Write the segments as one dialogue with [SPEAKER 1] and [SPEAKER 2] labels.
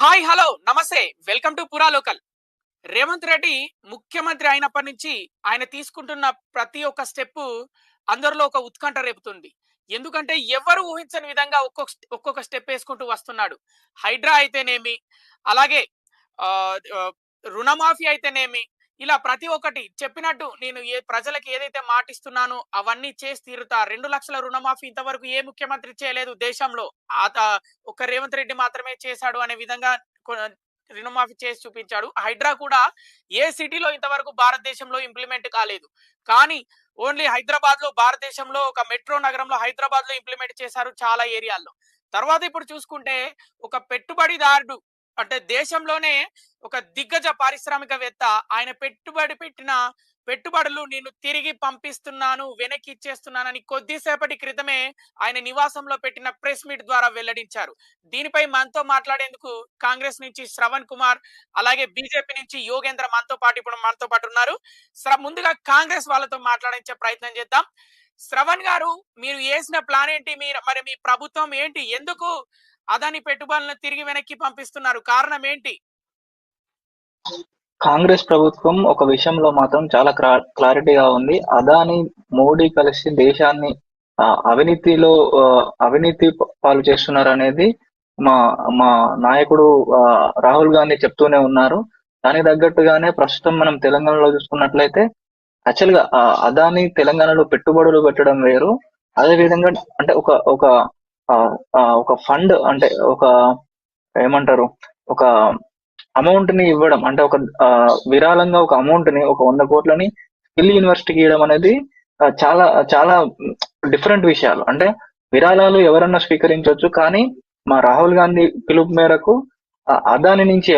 [SPEAKER 1] Hi hello నమస్తే welcome to పురా local. Revanth Reddy ముఖ్యమంత్రి అయినప్పటి నుంచి ఆయన తీసుకుంటున్న ప్రతి ఒక్క స్టెప్ అందరిలో ఒక ఉత్కంఠ రేపుతుంది. ఎందుకంటే ఎవరు ఊహించని విధంగా ఒక్కొక్క స్టెప్ వేసుకుంటూ వస్తున్నాడు. హైడ్రా అయితేనేమి, అలాగే ఆహ్, ఆహ్, రుణమాఫీ అయితేనేమి, ఇలా ప్రతి ఒక్కటి చెప్పినట్టు నేను ప్రజలకు ఏదైతే మాటిస్తున్నానో అవన్నీ చేసి తీరుతా. 2,00,000 రుణమాఫీ ఇంతవరకు ఏ ముఖ్యమంత్రి చేయలేదు దేశంలో. ఆత ఒక్క రేవంత్ రెడ్డి మాత్రమే చేశాడు అనే విధంగా కొ రుణమాఫీ చేసి చూపించాడు. హైడ్రా కూడా ఏ సిటీలో ఇంతవరకు భారతదేశంలో ఇంప్లిమెంట్ కాలేదు. కానీ ఓన్లీ హైదరాబాద్‌లో, భారతదేశంలో ఒక మెట్రో నగరంలో హైదరాబాద్‌లో ఇంప్లిమెంట్ చేశారు చాలా ఏరియాల్లో. తర్వాత ఇప్పుడు చూసుకుంటే ఒక పెట్టుబడిదారుడు అంటే దేశంలోనే ఒక దిగ్గజ పారిశ్రామికవేత్త ఆయన పెట్టుబడి పెట్టిన పెట్టుబడులు నేను తిరిగి పంపిస్తున్నాను, వెనక్కి ఇచ్చేస్తున్నానని కొద్దిసేపటి క్రితమే ఆయన నివాసంలో పెట్టిన ప్రెస్ మీట్ ద్వారా వెల్లడించారు. దీనిపై మనతో మాట్లాడేందుకు కాంగ్రెస్ నుంచి శ్రవణ్ కుమార్, అలాగే బీజేపీ నుంచి యోగేంద్ర ఇప్పుడు మనతో పాటు ఉన్నారు. ముందుగా కాంగ్రెస్ వాళ్ళతో మాట్లాడించే ప్రయత్నం చేద్దాం. శ్రవణ్ గారు, మీరు వేసిన ప్లాన్ ఏంటి? మరి మీ ప్రభుత్వం ఏంటి? ఎందుకు అదాని పెట్టుబడులను తిరిగి వెనక్కి పంపిస్తున్నారు? కారణం ఏంటి?
[SPEAKER 2] కాంగ్రెస్ ప్రభుత్వం ఒక విషయంలో మాత్రం చాలా క్లారిటీగా ఉంది. అదాని, మోడీ కలిసి దేశాన్ని అవినీతిలో అవినీతి పాలు చేస్తున్నారనేది మా మా నాయకుడు రాహుల్ గాంధీ చెప్తూనే ఉన్నారు. దానికి తగ్గట్టుగానే ప్రస్తుతం మనం తెలంగాణలో చూసుకున్నట్లయితే యాక్చువల్ గా అదాని తెలంగాణలో పెట్టుబడులు పెట్టడం వేరు. అదే విధంగా అంటే ఒక ఒక ఒక ఫండ్ అంటే ఒక ఏమంటారు, ఒక అమౌంట్ ని ఇవ్వడం అంటే ఒక విరాళంగా ఒక అమౌంట్ ని ఒక 100 కోట్లని స్కిల్ యూనివర్సిటీకి ఇవ్వడం అనేది చాలా చాలా డిఫరెంట్ విషయాలు. అంటే విరాళాలు ఎవరన్నా స్వీకరించవచ్చు, కానీ మా రాహుల్ గాంధీ పిలుపు మేరకు అదాని నుంచి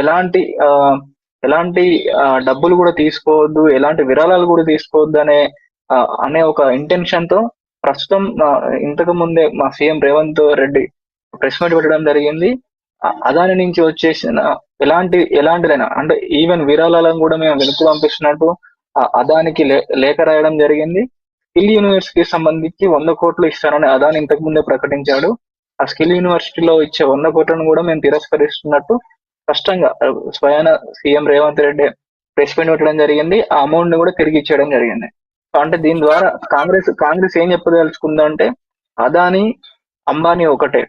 [SPEAKER 2] ఎలాంటి డబ్బులు కూడా తీసుకోవద్దు, ఎలాంటి విరాళాలు కూడా తీసుకోవద్దు అనే ఒక ఇంటెన్షన్ తో ప్రస్తుతం ఇంతకు ముందే మా CM Revanth Reddy press meet పెట్టడం జరిగింది. అదాని నుంచి వచ్చేసిన ఎలాంటిదైనా అంటే ఈవెన్ విరాళాలను కూడా మేము వెనక్కి పంపిస్తున్నట్టు అదానికి లేఖ రాయడం జరిగింది. స్కిల్ యూనివర్సిటీకి సంబంధించి 100 కోట్లు ఇస్తానని అదాని ఇంతకు ముందే ప్రకటించాడు. ఆ స్కిల్ యూనివర్సిటీలో ఇచ్చే 100 కోట్లను కూడా మేము తిరస్కరిస్తున్నట్టు స్పష్టంగా స్వయాన CM Revanth Reddy press meet పెట్టడం జరిగింది. ఆ అమౌంట్ ని కూడా తిరిగి ఇచ్చేయడం జరిగింది. అంటే దీని ద్వారా కాంగ్రెస్ ఏం చెప్పదలుచుకుందంటే అదాని, అంబానీ ఒకటే.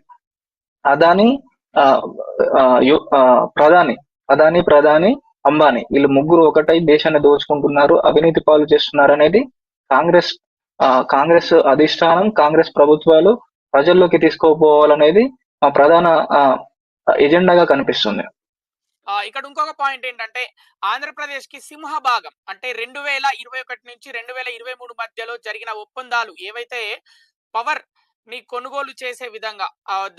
[SPEAKER 2] అదాని ఆ, ప్రధాని అంబానీ వీళ్ళు ముగ్గురు ఒకటై దేశాన్ని దోచుకుంటున్నారు, అవినీతి పాలు చేస్తున్నారు అనేది కాంగ్రెస్ కాంగ్రెస్ అధిష్టానం, కాంగ్రెస్ ప్రభుత్వాలు ప్రజల్లోకి తీసుకోపోవాలనేది మా ప్రధాన ఎజెండాగా కనిపిస్తుంది.
[SPEAKER 1] ఇక్కడ ఇంకొక పాయింట్ ఏంటంటే ఆంధ్రప్రదేశ్ కి సింహభాగం అంటే 2021 నుంచి 2023 మధ్యలో జరిగిన ఒప్పందాలు ఏవైతే పవర్ ని కొనుగోలు చేసే విధంగా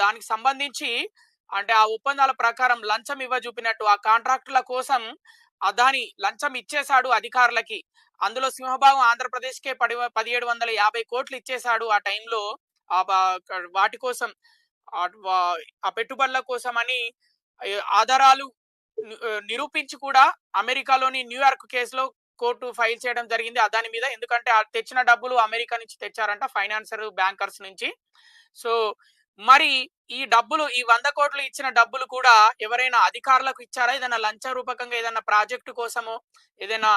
[SPEAKER 1] దానికి సంబంధించి అంటే ఆ ఒప్పందాల ప్రకారం లంచం చూపినట్టు ఆ కాంట్రాక్టుల కోసం అదాని లంచం ఇచ్చేశాడు అధికారులకి. అందులో సింహభాగం ఆంధ్రప్రదేశ్ కే 1750 కోట్లు ఇచ్చేశాడు ఆ టైంలో. వాటి కోసం ఆ పెట్టుబడుల కోసం అని ఆధారాలు నిరూపించి కూడా అమెరికాలోని న్యూయార్క్ కేసులో కోర్టు ఫైల్ చేయడం జరిగింది అదాని మీద. ఎందుకంటే తెచ్చిన డబ్బులు అమెరికా నుంచి తెచ్చారంట, ఫైనాన్సర్ బ్యాంకర్స్ నుంచి. సో మరి ఈ డబ్బులు, ఈ 100 కోట్లు ఇచ్చిన డబ్బులు కూడా ఎవరైనా అధికారులకు ఇచ్చారా? ఏదైనా లంచ రూపకంగా ఏదైనా ప్రాజెక్టు కోసము, ఏదైనా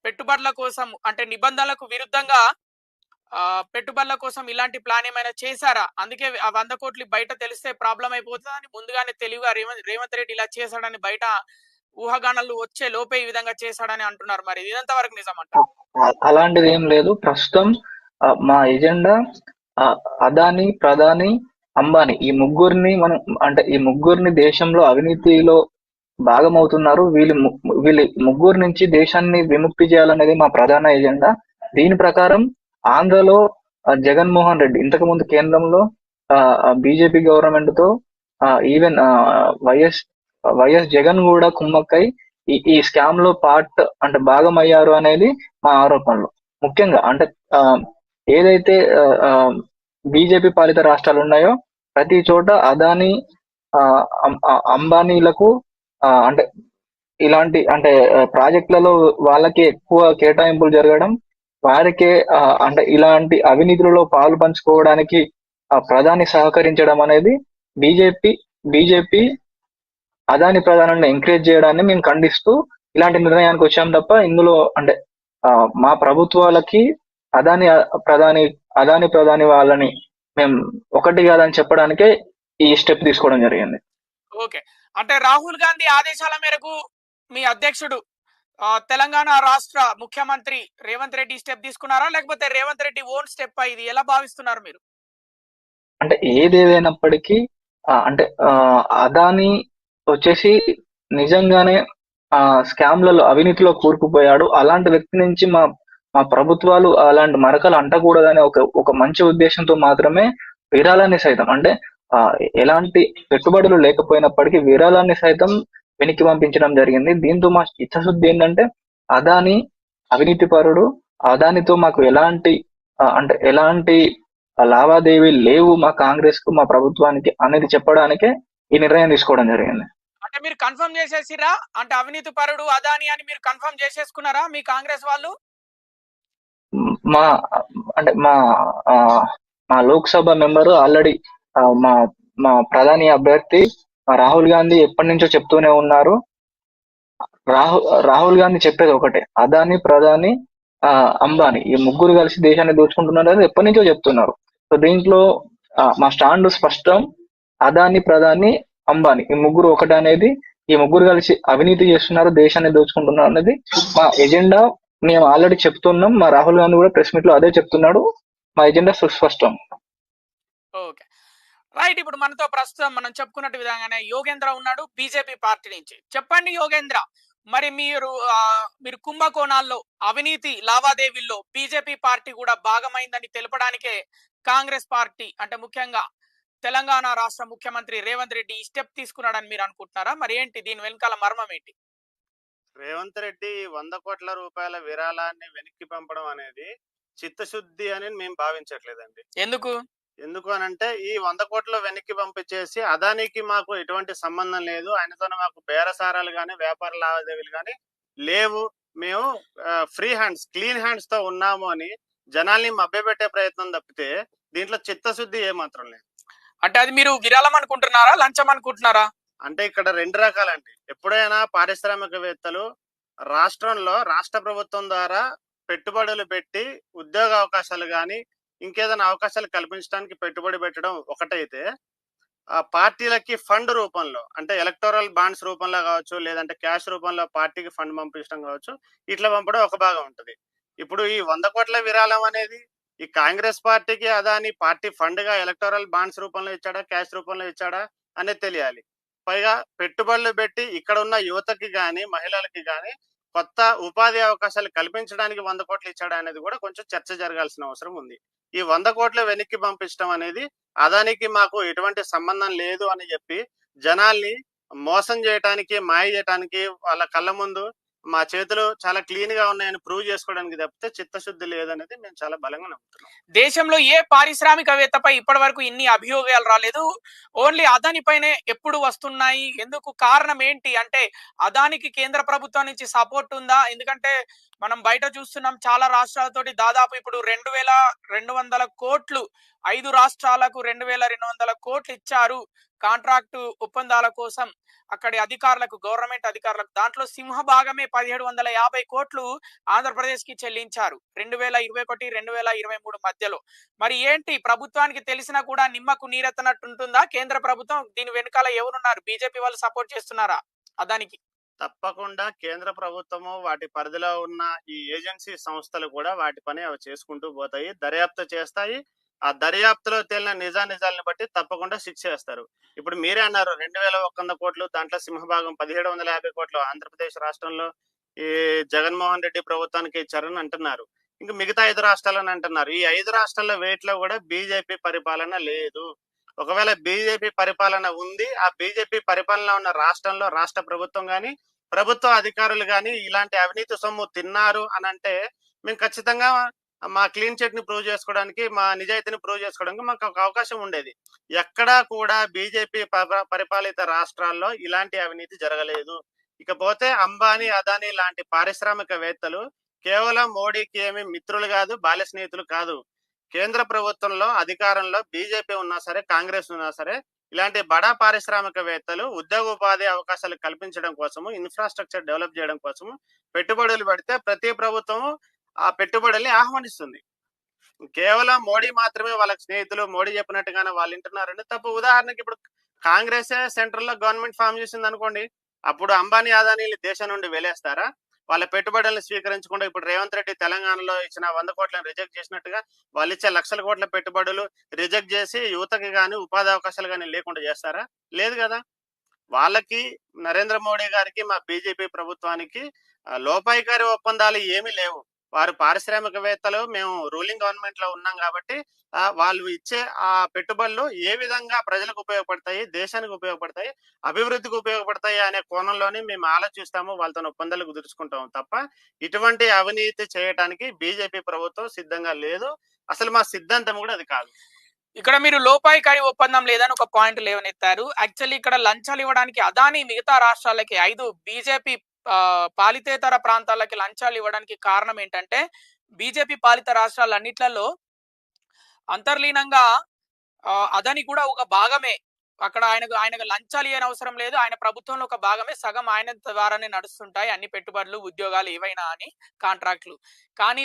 [SPEAKER 1] పెట్టుబడుల కోసం అంటే నిబంధనలకు విరుద్ధంగా పెట్టుబడుల కోసం ఇలాంటి ప్లాన్ ఏమైనా చేశారా? అందుకే ఆ 100 కోట్లు బయట తెలిస్తే ప్రాబ్లం అయిపోతుందని ముందుగానే తెలివిగా రేవంత్ రెడ్డి ఇలా చేశాడని బయట ఊహాగానాలు వచ్చే లోపే ఈ విధంగా చేశాడని అంటున్నారు. మరి ఇదంతా వరకు నిజమంటారు?
[SPEAKER 2] అలాంటిది ఏం లేదు. ప్రస్తుతం మా ఎజెండా అదాని, ప్రధాని, అంబానీ ఈ ముగ్గురిని దేశంలో అవినీతిలో భాగమవుతున్నారు. వీళ్ళ ముగ్గురు నుంచి దేశాన్ని విముక్తి చేయాలనేది మా ప్రధాన ఎజెండా. దీని ప్రకారం ఆంధ్రలో జగన్మోహన్ రెడ్డి ఇంతకు ముందు కేంద్రంలో బీజేపీ గవర్నమెంట్ తో ఈవెన్ వైఎస్ జగన్ కూడా కుమ్మక్కై ఈ స్కామ్ లో అంటే భాగం అయ్యారు అనేది మా ఆరోపణలు. ముఖ్యంగా అంటే ఏదైతే బీజేపీ పాలిత రాష్ట్రాలు ఉన్నాయో ప్రతి చోట అదాని, అంబానీలకు అంటే ఇలాంటి అంటే ప్రాజెక్టులలో వాళ్ళకి ఎక్కువ కేటాయింపులు జరగడం, వారికే అంటే ఇలాంటి అవినీతులలో పాలు పంచుకోవడానికి ప్రధాని సహకరించడం అనేది బీజేపీ అదాని ప్రధానాన్ని ఎంకరేజ్ చేయడాన్ని మేము ఖండిస్తూ ఇలాంటి నిర్ణయానికి వచ్చాం తప్ప ఇందులో అంటే మా ప్రభుత్వాలకి అదాని ప్రధాని ప్రధాని వాళ్ళని మేము ఒకటి కాదని చెప్పడానికే ఈ స్టెప్ తీసుకోవడం జరిగింది.
[SPEAKER 1] ఓకే. అంటే రాహుల్ గాంధీ ఆదేశాల మేరకు మీ అధ్యక్షుడు తెలంగాణ రాష్ట్ర ముఖ్యమంత్రి రేవంత్ రెడ్డి స్టెప్ తీసుకున్నారా? లేకపోతే రేవంత్ రెడ్డి ఓన్ స్టెప్పా ఇది? ఎలా భావిస్తున్నారు మీరు?
[SPEAKER 2] అంటే ఏదేదైనప్పటికీ అంటే అదాని వచ్చేసి నిజంగానే స్కామ్లలో అవినీతిలో కూరుకుపోయాడు. అలాంటి వ్యక్తి నుంచి మా మా ప్రభుత్వాలు అలాంటి మరకలు అంటకూడదనే ఒక మంచి ఉద్దేశంతో మాత్రమే విరాళాన్ని సైతం అంటే ఎలాంటి పెట్టుబడులు లేకపోయినప్పటికీ విరాళాన్ని సైతం వెనక్కి పంపించడం జరిగింది. దీంతో మా చిత్తశుద్ధి ఏంటంటే అదాని అవినీతిపరుడు. అదానితో మాకు ఎలాంటి లావాదేవీలు లేవు మా కాంగ్రెస్ కు, మా ప్రభుత్వానికి అనేది చెప్పడానికే ఈ నిర్ణయం తీసుకోవడం జరిగింది.
[SPEAKER 1] అంటే మీరు కన్ఫర్మ్ చేసేసిరా? అంటే అవినీతి పరుడు అదాని అని మీరు కన్ఫర్మ్ చేసేసుకున్నారా మీ కాంగ్రెస్ వాళ్ళు?
[SPEAKER 2] మా అంటే మా లోక్సభ మెంబరు ఆల్రెడీ మా మా ప్రధాని అభ్యర్థి రాహుల్ గాంధీ ఎప్పటి నుంచో చెప్తూనే ఉన్నారు. రాహుల్ గాంధీ చెప్పేది ఒకటే, అదాని, ప్రధాని, అంబానీ ఈ ముగ్గురు కలిసి దేశాన్ని దోచుకుంటున్నారు అని ఎప్పటి నుంచో చెప్తున్నారు. సో దీంట్లో మా స్టాండ్ స్పష్టం. అదాని, ప్రధాని, అంబానీ ఈ ముగ్గురు ఒకటి అనేది, ఈ ముగ్గురు కలిసి అవినీతి చేస్తున్నారు, దేశాన్ని దోచుకుంటున్నారు అనేది మా ఎజెండా. మేము ఆల్రెడీ చెప్తున్నాం. మా రాహుల్ గాంధీ కూడా ప్రెస్ మీట్ లో అదే చెప్తున్నాడు. మా ఎజెండా సుస్పష్టం.
[SPEAKER 1] ఓకే. రైట్. ఇప్పుడు మనతో ప్రస్తుతం మనం చెప్పుకున్నట్టు విధంగానే యోగేంద్ర ఉన్నాడు బీజేపీ పార్టీ నుంచి. చెప్పండి యోగేంద్ర, మరి మీరు కుంభకోణాల్లో అవినీతి లావాదేవీల్లో బీజేపీ పార్టీ కూడా భాగమైందని తెలపడానికే కాంగ్రెస్ పార్టీ అంటే ముఖ్యంగా తెలంగాణ రాష్ట్ర ముఖ్యమంత్రి రేవంత్ రెడ్డి ఈ స్టెప్ తీసుకున్నాడని మీరు అనుకుంటున్నారా? మరి ఏంటి దీని వెనకాల మర్మం ఏంటి?
[SPEAKER 3] రేవంత్ రెడ్డి 100 కోట్ల రూపాయల విరాళాన్ని వెనక్కి పంపడం అనేది చిత్తశుద్ధి అని మేము భావించట్లేదండి.
[SPEAKER 1] ఎందుకు?
[SPEAKER 3] ఎందుకు అనంటే ఈ 100 కోట్లు వెనక్కి పంపించేసి అదానికి మాకు ఎటువంటి సంబంధం లేదు, ఆయనతో మాకు బేరసారాలు కానీ వ్యాపార లావాదేవీలు కానీ లేవు, మేము ఫ్రీ హ్యాండ్స్ క్లీన్ హ్యాండ్స్ తో ఉన్నాము అని జనాల్ని మభ్యపెట్టే ప్రయత్నం తప్పితే దీంట్లో చిత్తశుద్ధి ఏమాత్రం లేదు.
[SPEAKER 1] అంటే అది మీరు విరాళం అనుకుంటున్నారా, లంచం అనుకుంటున్నారా?
[SPEAKER 3] అంటే ఇక్కడ 2 రకాలండి. ఎప్పుడైనా పారిశ్రామికవేత్తలు రాష్ట్రంలో రాష్ట్ర ప్రభుత్వం ద్వారా పెట్టుబడులు పెట్టి ఉద్యోగ అవకాశాలు కానీ ఇంకేదైనా అవకాశాలు కల్పించడానికి పెట్టుబడి పెట్టడం ఒకటైతే, ఆ పార్టీలకి ఫండ్ రూపంలో అంటే ఎలక్టోరల్ బాండ్స్ రూపంలో కావచ్చు, లేదంటే క్యాష్ రూపంలో పార్టీకి ఫండ్ పంపించడం కావచ్చు, ఇట్లా పంపడం ఒక భాగం ఉంటుంది. ఇప్పుడు ఈ 100 కోట్ల విరాళం అనేది ఈ కాంగ్రెస్ పార్టీకి అదాని పార్టీ ఫండ్ గా ఎలక్టోరల్ బాండ్స్ రూపంలో ఇచ్చాడా, క్యాష్ రూపంలో ఇచ్చాడా అనేది తెలియాలి. పైగా పెట్టుబడులు పెట్టి ఇక్కడ ఉన్న యువతకి గాని మహిళలకి గాని కొత్త ఉపాధి అవకాశాలు కల్పించడానికి 100 కోట్లు ఇచ్చాడా అనేది కూడా కొంచెం చర్చ జరగాల్సిన అవసరం ఉంది. ఈ 100 కోట్లు వెనక్కి పంపించడం అనేది అదానికి మాకు ఎటువంటి సంబంధం లేదు అని చెప్పి జనాల్ని మోసం చేయటానికి, మాయ చేయటానికి, వాళ్ళ కళ్ళ ముందు మా చేతులు చాలా క్లీన్ గా ఉన్నాయని ప్రూవ్ చేసుకోవడానికి తప్పితే చిత్తశుద్ధి లేదనేది మేము చాలా బలంగా నమ్ముతున్నాం.
[SPEAKER 1] దేశంలో ఏ పారిశ్రామికవేత్తపై ఇప్పటి వరకు ఇన్ని అభియోగాలు రాలేదు, ఓన్లీ అదాని పైనే ఎప్పుడు వస్తున్నాయి? ఎందుకు? కారణం ఏంటి? అంటే అదానికి కేంద్ర ప్రభుత్వం నుంచి సపోర్ట్ ఉందా? ఎందుకంటే మనం బయట చూస్తున్నాం చాలా రాష్ట్రాలతోటి దాదాపు ఇప్పుడు 2200 కోట్లు 5 రాష్ట్రాలకు 2200 కోట్లు ఇచ్చారు కాంట్రాక్టు ఒప్పందాల కోసం అక్కడి అధికారులకు, గవర్నమెంట్ అధికారులకు. దాంట్లో సింహభాగమే 1750 కోట్లు ఆంధ్రప్రదేశ్ కి చెల్లించారు 2021 2023 మధ్యలో. మరి ఏంటి ప్రభుత్వానికి తెలిసినా కూడా నిమ్మకు నీరెత్తనట్టుంటుందా కేంద్ర ప్రభుత్వం? దీని వెనకాల ఎవరున్నారు? బీజేపీ వాళ్ళు సపోర్ట్ చేస్తున్నారా అదానికి?
[SPEAKER 3] తప్పకుండా కేంద్ర ప్రభుత్వము వాటి పరిధిలో ఉన్న ఈ ఏజెన్సీ సంస్థలు కూడా వాటి పని అవి చేసుకుంటూ పోతాయి, దర్యాప్తు చేస్తాయి. ఆ దర్యాప్తులో తేలిన నిజానిజాలను బట్టి తప్పకుండా శిక్ష చేస్తారు. ఇప్పుడు మీరే అన్నారు 2100 కోట్లు, దాంట్లో సింహభాగం 1750 కోట్లు ఆంధ్రప్రదేశ్ రాష్ట్రంలో ఈ జగన్మోహన్ రెడ్డి ప్రభుత్వానికి ఇచ్చారని అంటున్నారు. ఇంకా మిగతా 5 రాష్ట్రాలని అంటున్నారు. ఈ 5 రాష్ట్రాల వేట్లో కూడా బీజేపీ పరిపాలన లేదు. ఒకవేళ బీజేపీ పరిపాలన ఉంది, ఆ బీజేపీ పరిపాలన ఉన్న రాష్ట్రంలో రాష్ట్ర ప్రభుత్వం గాని ప్రభుత్వ అధికారులు గాని ఇలాంటి అవినీతి సొమ్ము తిన్నారు అని అంటే మేము ఖచ్చితంగా మా క్లీన్ చిట్ ని ప్రూవ్ చేసుకోవడానికి, మా నిజాయితీని ప్రూవ్ చేసుకోవడానికి మాకు ఒక అవకాశం ఉండేది. ఎక్కడా కూడా బీజేపీ పరిపాలిత రాష్ట్రాల్లో ఇలాంటి అవినీతి జరగలేదు. ఇకపోతే అంబానీ, అదానీ లాంటి పారిశ్రామికవేత్తలు కేవలం మోడీకి ఏమి మిత్రులు కాదు, బాల్య స్నేహితులు కాదు. కేంద్ర ప్రభుత్వంలో అధికారంలో బీజేపీ ఉన్నా సరే, కాంగ్రెస్ ఉన్నా సరే ఇలాంటి బడా పారిశ్రామికవేత్తలు ఉద్యోగ ఉపాధి అవకాశాలు కల్పించడం కోసము, ఇన్ఫ్రాస్ట్రక్చర్ డెవలప్ చేయడం కోసము పెట్టుబడులు పెడితే ప్రతి ప్రభుత్వం ఆ పెట్టుబడుల్ని ఆహ్వానిస్తుంది. కేవలం మోడీ మాత్రమే వాళ్ళకి స్నేహితులు, మోడీ చెప్పినట్టుగానే వాళ్ళు వింటున్నారంటే తప్పు. ఉదాహరణకి ఇప్పుడు కాంగ్రెసే సెంట్రల్ లో గవర్నమెంట్ ఫామ్ చేసింది అనుకోండి, అప్పుడు అంబానీ అదానీలు దేశం నుండి వెలేస్తారా? వాళ్ళ పెట్టుబడులను స్వీకరించకుండా ఇప్పుడు రేవంత్ రెడ్డి తెలంగాణలో ఇచ్చిన 100 కోట్లను రిజెక్ట్ చేసినట్టుగా వాళ్ళు ఇచ్చే లక్షల కోట్ల పెట్టుబడులు రిజెక్ట్ చేసి యువతకి కానీ ఉపాధి అవకాశాలు కానీ లేకుండా చేస్తారా? లేదు కదా. వాళ్ళకి, నరేంద్ర మోడీ గారికి, మా బీజేపీ ప్రభుత్వానికి లోపాయికారి ఒప్పందాలు ఏమీ లేవు. వారు పారిశ్రామికవేత్తలు, మేము రూలింగ్ గవర్నమెంట్ లో ఉన్నాం కాబట్టి వాళ్ళు ఇచ్చే ఆ పెట్టుబడులు ఏ విధంగా ప్రజలకు ఉపయోగపడతాయి, దేశానికి ఉపయోగపడతాయి, అభివృద్ధికి ఉపయోగపడతాయి అనే కోణంలోనే మేము ఆలోచిస్తాము, వాళ్ళతో ఒప్పందాలు కుదుర్చుకుంటాము తప్ప ఇటువంటి అవినీతి చేయడానికి బీజేపీ ప్రభుత్వం సిద్ధంగా లేదు. అసలు మా సిద్ధాంతం కూడా అది కాదు.
[SPEAKER 1] ఇక్కడ మీరు లోపాయికారి ఒప్పందం లేదని ఒక పాయింట్ లేవనెత్తారు. యాక్చువల్లీ ఇక్కడ లంచాలు ఇవ్వడానికి అదాని మిగతా రాష్ట్రాలకి 5 బీజేపీ పాలితేతర ప్రాంతాలకి లంచాలు ఇవ్వడానికి కారణం ఏంటంటే బీజేపీ పాలిత రాష్ట్రాలన్నిట్లలో అంతర్లీనంగా అదాని కూడా ఒక భాగమే. అక్కడ ఆయనకు లంచాలు ఇవ్వని అవసరం లేదు. ఆయన ప్రభుత్వంలో ఒక భాగమే, సగం ఆయన ద్వారానే నడుస్తుంటాయి అన్ని పెట్టుబడులు, ఉద్యోగాలు ఏవైనా అని, కాంట్రాక్టులు. కానీ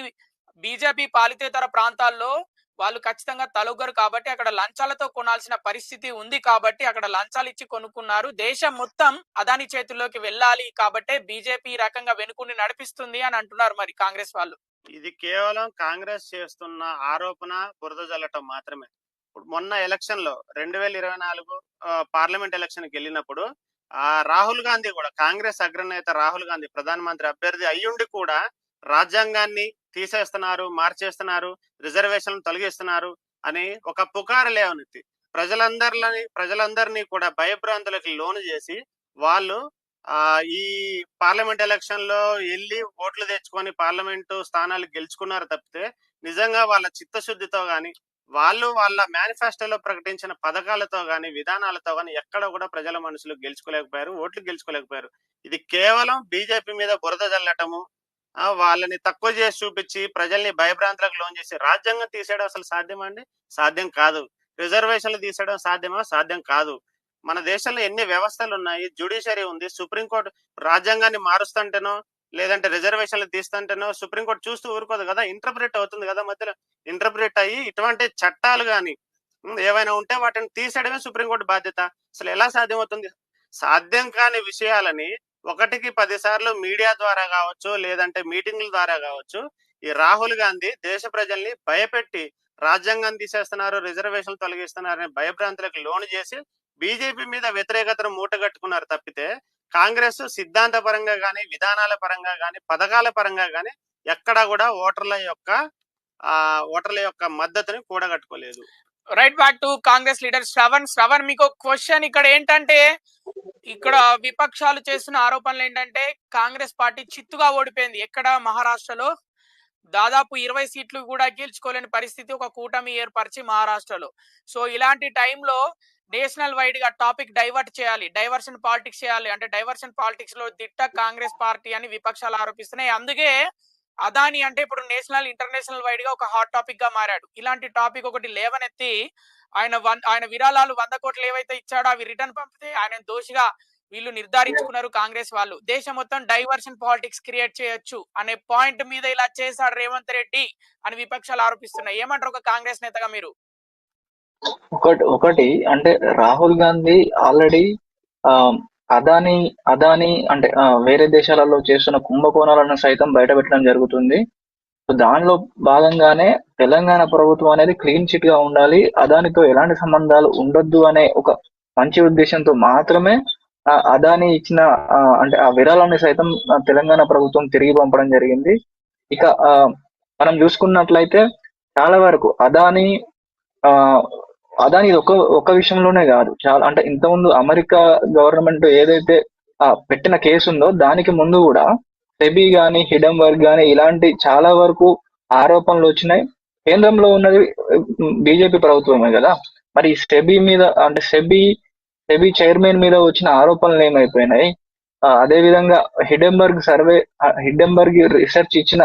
[SPEAKER 1] బీజేపీ పాలితేతర ప్రాంతాల్లో వాళ్ళు ఖచ్చితంగా తలొగ్గరు కాబట్టి అక్కడ లంచాలతో కొనాల్సిన పరిస్థితి ఉంది కాబట్టి అక్కడ లంచాలు ఇచ్చి కొనుక్కున్నారు. దేశం మొత్తం అదాని చేతుల్లోకి వెళ్ళాలి కాబట్టే బీజేపీ రకంగా వెనుకుండి నడిపిస్తుంది అని అంటున్నారు మరి కాంగ్రెస్ వాళ్ళు.
[SPEAKER 3] ఇది కేవలం కాంగ్రెస్ చేస్తున్న ఆరోపణ, బురద జల్లటం మాత్రమే. ఇప్పుడు మొన్న ఎలక్షన్ లో 2024 పార్లమెంట్ ఎలక్షన్ కి వెళ్ళినప్పుడు రాహుల్ గాంధీ కూడా, కాంగ్రెస్ అగ్రనేత రాహుల్ గాంధీ ప్రధానమంత్రి అభ్యర్థి అయ్యుండి కూడా రాజ్యాంగాన్ని తీసేస్తున్నారు, మార్చేస్తున్నారు, రిజర్వేషన్లు తొలగిస్తున్నారు అని ఒక పుకారు లేవనెత్తి ప్రజలందరినీ కూడా భయభ్రాంతులకి లోను చేసి వాళ్ళు ఈ పార్లమెంట్ ఎలక్షన్ లో వెళ్ళి ఓట్లు తెచ్చుకొని పార్లమెంటు స్థానాలు గెలుచుకున్నారు తప్పితే నిజంగా వాళ్ళ చిత్తశుద్ధితో గాని, వాళ్ళు వాళ్ళ మేనిఫెస్టోలో ప్రకటించిన పథకాలతో గాని, విధానాలతో గాని ఎక్కడ కూడా ప్రజల మనసులు గెలుచుకోలేకపోయారు, ఓట్లు గెలుచుకోలేకపోయారు. ఇది కేవలం బీజేపీ మీద బురద జల్లటము, వాళ్ళని తక్కువ చేసి చూపించి ప్రజల్ని భయభ్రాంతులకు లోన్ చేసి రాజ్యాంగం తీసేయడం అసలు సాధ్యమా అండి? సాధ్యం కాదు. రిజర్వేషన్లు తీసేయడం సాధ్యమా? సాధ్యం కాదు. మన దేశంలో ఎన్ని వ్యవస్థలు ఉన్నాయి, జ్యుడిషియరీ ఉంది, సుప్రీంకోర్టు రాజ్యాంగాన్ని మారుస్తుంటేనో లేదంటే రిజర్వేషన్లు తీస్తుంటేనో సుప్రీంకోర్టు చూస్తూ ఊరుకోదు కదా, ఇంటర్ప్రిట్ అవుతుంది కదా, మధ్యలో ఇంటర్ప్రిట్ అయ్యి ఇటువంటి చట్టాలు కానీ ఏవైనా ఉంటే వాటిని తీసేయడమే సుప్రీంకోర్టు బాధ్యత. అసలు ఎలా సాధ్యమవుతుంది? సాధ్యం కాని విషయాలని 1కి 10 సార్లు మీడియా ద్వారా కావచ్చు, లేదంటే మీటింగ్ల ద్వారా కావచ్చు, ఈ రాహుల్ గాంధీ దేశ ప్రజల్ని భయపెట్టి రాజ్యాంగాన్ని తీసేస్తున్నారు, రిజర్వేషన్లు తొలగిస్తున్నారు అనే భయభ్రాంతులకు లోను చేసి బీజేపీ మీద వ్యతిరేకతను మూటగట్టుకున్నారు తప్పితే కాంగ్రెస్ సిద్ధాంత పరంగా గాని, విధానాల పరంగా గాని, పథకాల పరంగా గాని ఎక్కడా కూడా ఓటర్ల యొక్క మద్దతుని కూడగట్టుకోలేదు.
[SPEAKER 1] Right, back to Congress leader Shravan మీకు క్వశ్చన్ ఇక్కడ ఏంటంటే, ఇక్కడ విపక్షాలు చేస్తున్న ఆరోపణలు ఏంటంటే కాంగ్రెస్ పార్టీ చిత్తుగా ఓడిపోయింది. ఎక్కడ? మహారాష్ట్రలో దాదాపు 20 సీట్లు కూడా గెలుచుకోలేని పరిస్థితి ఒక కూటమి ఏర్పరిచి మహారాష్ట్రలో. సో ఇలాంటి టైంలో నేషనల్ వైడ్ గా టాపిక్ డైవర్ట్ చేయాలి, డైవర్షన్ పాలిటిక్స్ చేయాలి. అంటే డైవర్షన్ పాలిటిక్స్ లో దిట్ట కాంగ్రెస్ పార్టీ అని విపక్షాలు ఆరోపిస్తున్నాయి. అందుకే అదాని అంటే ఇప్పుడు నేషనల్ ఇంటర్నేషనల్ వైడ్ గా ఒక హాట్ టాపిక్ గా మారాడు. ఇలాంటి టాపిక్ ఒకటి లేవనెత్తి ఆయన విరాళాలు 100 కోట్లు ఏవైతే ఇచ్చాడో అవి రిటర్న్ పంపితే ఆయన దోషిగా వీళ్ళు నిర్ధారించుకున్నారు కాంగ్రెస్ వాళ్ళు. దేశం మొత్తం డైవర్షన్ పాలిటిక్స్ క్రియేట్ చేయొచ్చు అనే పాయింట్ మీద ఇలా చేశాడు రేవంత్ రెడ్డి అని విపక్షాలు ఆరోపిస్తున్నాయి. ఏమంటారు ఒక కాంగ్రెస్ నేతగా మీరు?
[SPEAKER 2] ఒకటి అంటే రాహుల్ గాంధీ ఆల్రెడీ అదాని అంటే వేరే దేశాలలో చేస్తున్న కుంభకోణాలను సైతం బయట పెట్టడం జరుగుతుంది. సో దానిలో భాగంగానే తెలంగాణ ప్రభుత్వం అనేది క్లీన్ చిట్ గా ఉండాలి, అదానితో ఎలాంటి సంబంధాలు ఉండొద్దు అనే ఒక మంచి ఉద్దేశంతో మాత్రమే అదాని ఇచ్చిన అంటే ఆ విరాళాన్ని సైతం తెలంగాణ ప్రభుత్వం తిరిగి పంపడం జరిగింది. ఇక మనం చూసుకున్నట్లయితే చాలా వరకు అదాని ఒక విషయంలోనే కాదు, చాలా అంటే ఇంతకుముందు అమెరికా గవర్నమెంట్ ఏదైతే పెట్టిన కేసు ఉందో దానికి ముందు కూడా సెబీ గాని, హిడెన్బర్గ్ గాని ఇలాంటి చాలా వరకు ఆరోపణలు వచ్చినాయి. కేంద్రంలో ఉన్నది బీజేపీ ప్రభుత్వమే కదా. మరి సెబీ మీద అంటే సెబీ చైర్మన్ మీద వచ్చిన ఆరోపణలు ఏమైపోయినాయి? అదే విధంగా హిడెన్బర్గ్ రీసెర్చ్ ఇచ్చిన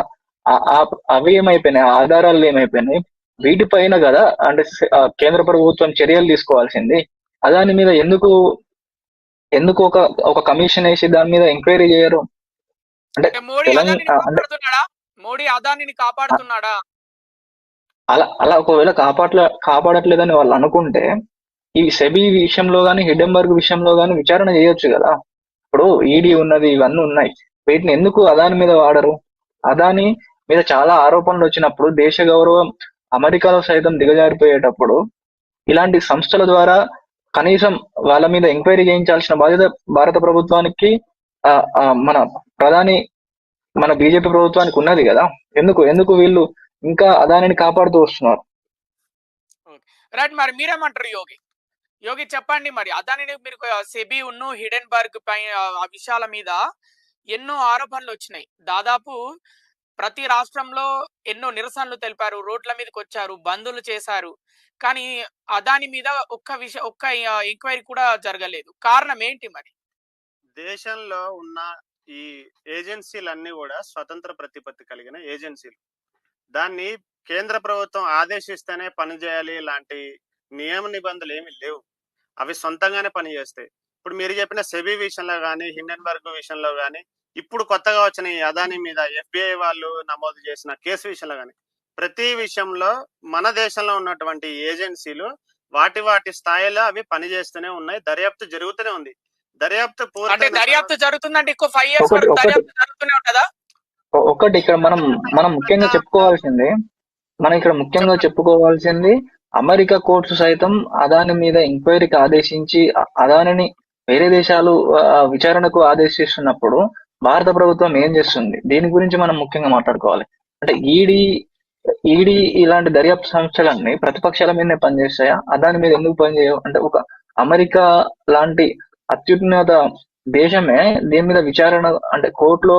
[SPEAKER 2] అవి ఏమైపోయినాయి? ఆధారాలు ఏమైపోయినాయి? వీటిపైన కదా అంటే కేంద్ర ప్రభుత్వం చర్యలు తీసుకోవాల్సింది. అదాని మీద ఎందుకు ఎందుకు ఒక కమిషన్ వేసి దాని మీద ఎంక్వైరీ చేయరు? అంటే
[SPEAKER 1] అంటే మోడీ
[SPEAKER 2] తెలంగాణ
[SPEAKER 1] అదానిని
[SPEAKER 2] అంటే
[SPEAKER 1] కాపాడుతున్నాడా? మోడీ అదానిని కాపాడుతున్నాడా?
[SPEAKER 2] అలా ఒకవేళ కాపాడట్లేదని వాళ్ళు అనుకుంటే ఈ సెబీ విషయంలో గానీ హిడెన్బర్గ్ విషయంలో గానీ విచారణ చేయొచ్చు కదా. ఇప్పుడు ఈడీ ఉన్నది, ఇవన్నీ ఉన్నాయి. వీటిని ఎందుకు అదాని మీద వాడరు? అదాని మీద చాలా ఆరోపణలు వచ్చినప్పుడు దేశ గౌరవం అమెరికాలో సైతం దిగజారిపోయేటప్పుడు ఇలాంటి సంస్థల ద్వారా కనీసం వాళ్ళ మీద ఎంక్వైరీ చేయించాల్సిన బాధ్యత భారత ప్రభుత్వానికి, మన ప్రధాని, మన బీజేపీ ప్రభుత్వానికి ఉన్నది కదా. ఎందుకు ఎందుకు వీళ్ళు ఇంకా అదానిని కాపాడుతూ వస్తున్నారు?
[SPEAKER 1] రైట్, మరి మీరేమంటారు యోగి? యోగి చెప్పండి, మరి అదానిని మీరు సెబీ ఉన్ను హిడెన్బర్గ్ పై ఆ విషయాల మీద ఎన్నో ఆరోపణలు వచ్చినాయి. దాదాపు ప్రతి రాష్ట్రంలో ఎన్నో నిరసనలు తెలిపారు, రోడ్ల మీదకి వచ్చారు, బందులు చేశారు. కానీ అదాని మీద ఒక్క ఎంక్వైరీ కూడా జరగలేదు. కారణం ఏంటి మరి?
[SPEAKER 3] దేశంలో ఉన్న ఈ ఏజెన్సీలన్నీ కూడా స్వతంత్ర ప్రతిపత్తి కలిగిన ఏజెన్సీలు. దాన్ని కేంద్ర ప్రభుత్వం ఆదేశిస్తేనే పనిచేయాలి లాంటి నియమ నిబంధనలు ఏమి లేవు. అవి సొంతంగానే పనిచేస్తాయి. ఇప్పుడు మీరు చెప్పిన సెబీ విషయంలో కానీ, హిండెన్బర్గ్ విషయంలో కానీ, ఇప్పుడు కొత్తగా వచ్చిన ఈ అదాని మీద FBI వాళ్ళు నమోదు చేసిన కేసు విషయంలో కానీ, ప్రతి విషయంలో మన దేశంలో ఉన్నటువంటి ఏజెన్సీలు వాటి స్థాయిలో అవి పనిచేస్తూనే ఉన్నాయి. దర్యాప్తు జరుగుతూనే ఉంది. దర్యాప్తు
[SPEAKER 1] అంటే
[SPEAKER 3] పూర్తయిన
[SPEAKER 1] దర్యాప్తు జరుగుతుందంటే ఇంకో 5 years
[SPEAKER 2] ఒకటి
[SPEAKER 1] వరకు
[SPEAKER 2] ఒకటి
[SPEAKER 1] దర్యాప్తు జరుగుతూనే ఉంటదా?
[SPEAKER 2] ఒకటి ఇక్కడ మనం ముఖ్యంగా చెప్పుకోవాల్సింది, అమెరికా కోర్టు సైతం అదాని మీద ఎంక్వైరీకి ఆదేశించి అదానిని వేరే దేశాలు విచారణకు ఆదేశిస్తున్నప్పుడు భారత ప్రభుత్వం ఏం చేస్తుంది? దీని గురించి మనం ముఖ్యంగా మాట్లాడుకోవాలి. అంటే ఈడీ ఇలాంటి దర్యాప్తు సంస్థలన్నీ ప్రతిపక్షాల మీదనే పనిచేస్తాయా? అదాని మీద ఎందుకు పనిచేయవు? అంటే ఒక అమెరికా లాంటి అత్యున్నత దేశమే దీని మీద విచారణ, అంటే కోర్టులో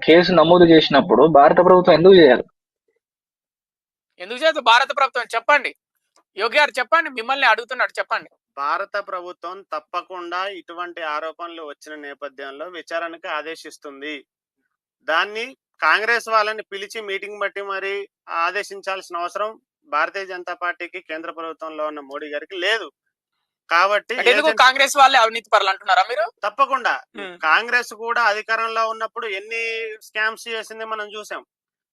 [SPEAKER 2] కేసు నమోదు చేసినప్పుడు భారత ప్రభుత్వం ఎందుకు చేయాలి?
[SPEAKER 1] ఎందుకు చేద్దాం భారత ప్రభుత్వం? చెప్పండి యోగి గారు, చెప్పండి, మిమ్మల్ని అడుగుతున్నాడు, చెప్పండి.
[SPEAKER 3] భారత ప్రభుత్వం తప్పకుండా ఇటువంటి ఆరోపణలు వచ్చిన నేపథ్యంలో విచారణకు ఆదేశిస్తుంది. దాన్ని కాంగ్రెస్ వాళ్ళని పిలిచి మీటింగ్ బట్టి మరి ఆదేశించాల్సిన అవసరం భారతీయ జనతా పార్టీకి, కేంద్ర ప్రభుత్వంలో ఉన్న మోడీ గారికి లేదు. కాబట్టి
[SPEAKER 1] ఎందుకు కాంగ్రెస్ వాళ్ళే అవినీతి పరులు అంటున్నారా మీరు?
[SPEAKER 3] తప్పకుండా. కాంగ్రెస్ కూడా అధికారంలో ఉన్నప్పుడు ఎన్ని స్కామ్స్ చేసింది మనం చూసాం.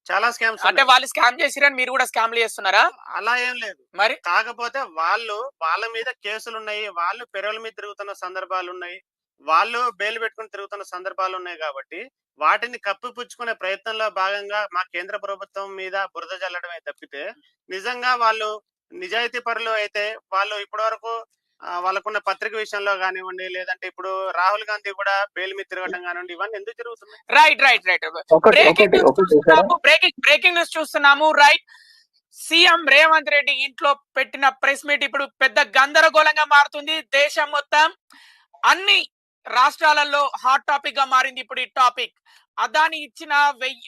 [SPEAKER 3] చాలా స్కామ్స్.
[SPEAKER 1] అంటే వాళ్ళు స్కామ్ చేసిరని మీరు కూడా స్కామ్లు చేస్తున్నారా?
[SPEAKER 3] అలా ఏం లేదు.
[SPEAKER 1] మరి
[SPEAKER 3] కాకపోతే వాళ్ళ మీద కేసులు ఉన్నాయి, వాళ్ళు పెరల మీద తిరుగుతున్న సందర్భాలు ఉన్నాయి, వాళ్ళు బెయిల్ పెట్టుకుని తిరుగుతున్న సందర్భాలు ఉన్నాయి. కాబట్టి వాటిని కప్పిపుచ్చుకునే ప్రయత్నంలో భాగంగా మా కేంద్ర ప్రభుత్వం మీద బురద జల్లడమే తప్పితే, నిజంగా వాళ్ళు నిజాయితీ పరులు అయితే వాళ్ళు ఇప్పటి వరకు వాళ్ళకున్న పత్రిక విషయంలో కానివ్వండి, లేదంటే ఇప్పుడు రాహుల్ గాంధీ కూడా బెయిల్ మీద తిరగడం కానివ్వండి, ఇవన్నీ ఎందుకు తిరుగుతున్నాయి?
[SPEAKER 1] బ్రేకింగ్ న్యూస్ చూస్తున్నాము. రైట్, సీఎం రేవంత్ రెడ్డి ఇంట్లో పెట్టిన ప్రెస్ మీట్ ఇప్పుడు పెద్ద గందరగోళంగా మారుతుంది. దేశం మొత్తం అన్ని రాష్ట్రాలలో హాట్ టాపిక్ గా మారింది ఇప్పుడు ఈ టాపిక్. అదాని ఇచ్చిన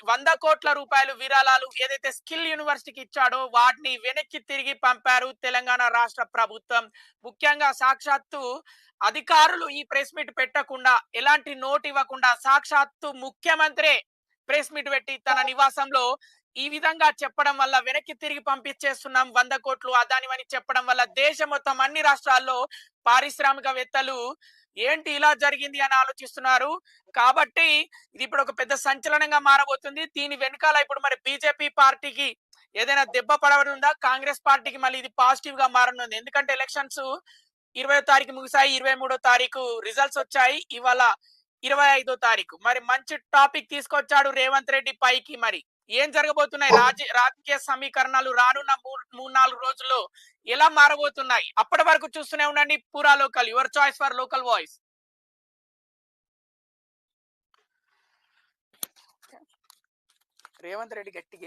[SPEAKER 1] 100 కోట్ల రూపాయలు విరాళాలు ఏదైతే స్కిల్ యూనివర్సిటీకి ఇచ్చాడో వాటిని వెనక్కి తిరిగి పంపారు తెలంగాణ రాష్ట్ర ప్రభుత్వం. ముఖ్యంగా సాక్షాత్తు అధికారులు ఈ ప్రెస్ మీట్ పెట్టకుండా, ఎలాంటి నోట్ ఇవ్వకుండా సాక్షాత్తు ముఖ్యమంత్రి ప్రెస్ మీట్ పెట్టి తన నివాసంలో ఈ విధంగా చెప్పడం వల్ల, వెనక్కి తిరిగి పంపించేస్తున్నాం 100 కోట్లు అదానివని చెప్పడం వల్ల దేశం మొత్తం అన్ని రాష్ట్రాల్లో పారిశ్రామికవేత్తలు ఏంటి ఇలా జరిగింది అని ఆలోచిస్తున్నారు. కాబట్టి ఇది ఇప్పుడు ఒక పెద్ద సంచలనంగా మారబోతుంది. దీని వెనకాల ఇప్పుడు మరి బీజేపీ పార్టీకి ఏదైనా దెబ్బ పడనుందా? కాంగ్రెస్ పార్టీకి మళ్ళీ ఇది పాజిటివ్ గా మారనుంది. ఎందుకంటే ఎలక్షన్స్ 20వ తారీఖు ముగిసాయి, 23వ తారీఖు రిజల్ట్స్ వచ్చాయి, ఇవాళ 25వ తారీఖు. మరి మంచి టాపిక్ తీసుకొచ్చాడు రేవంత్ రెడ్డి పైకి. మరి ఏం జరగబోతున్నాయి? రాజకీయ సమీకరణాలు రానున్న 3-4 రోజుల్లో ఎలా మారబోతున్నాయి? అప్పటి వరకు చూస్తూనే ఉండండి పూరా local, your choice for local voice. Revanth Reddy గట్టిగా